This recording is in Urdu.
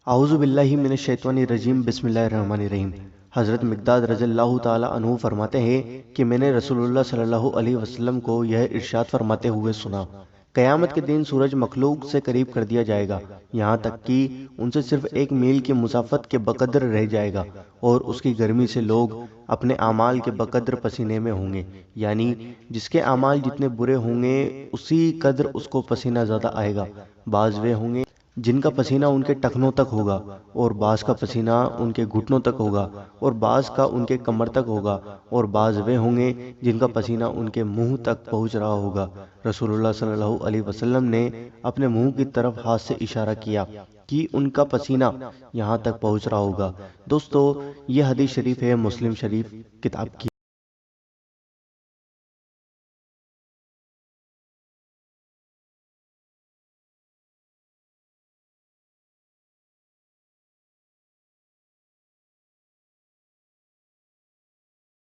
اعوذ باللہ من الشیطان الرجیم بسم اللہ الرحمن الرحیم۔ حضرت مقداد رضی اللہ تعالی عنہ فرماتے ہیں کہ میں نے رسول اللہ صلی اللہ علیہ وسلم کو یہ ارشاد فرماتے ہوئے سنا، قیامت کے دن سورج مخلوق سے قریب کر دیا جائے گا، یہاں تک کہ ان سے صرف 1 میل کی مسافت کے بقدر رہ جائے گا، اور اس کی گرمی سے لوگ اپنے اعمال کے بقدر پسینے میں ہوں گے، یعنی جس کے اعمال جتنے برے ہوں گے اسی قدر اس کو پسینہ زیادہ آئے گا۔ بعض وہ ہوں گے جن کا پسینہ ان کے ٹخنوں تک ہوگا، اور بعض کا پسینہ ان کے گھٹنوں تک ہوگا، اور بعض کا ان کے کمر تک ہوگا، اور بعض وہ ہوں گے جن کا پسینہ ان کے منہ تک پہنچ رہا ہوگا۔ رسول اللہ صلی اللہ علیہ وسلم نے اپنے منہ کی طرف ہاتھ سے اشارہ کیا کہ ان کا پسینہ یہاں تک پہنچ رہا ہوگا۔ دوستو، یہ حدیث شریف ہے مسلم شریف کتاب کی۔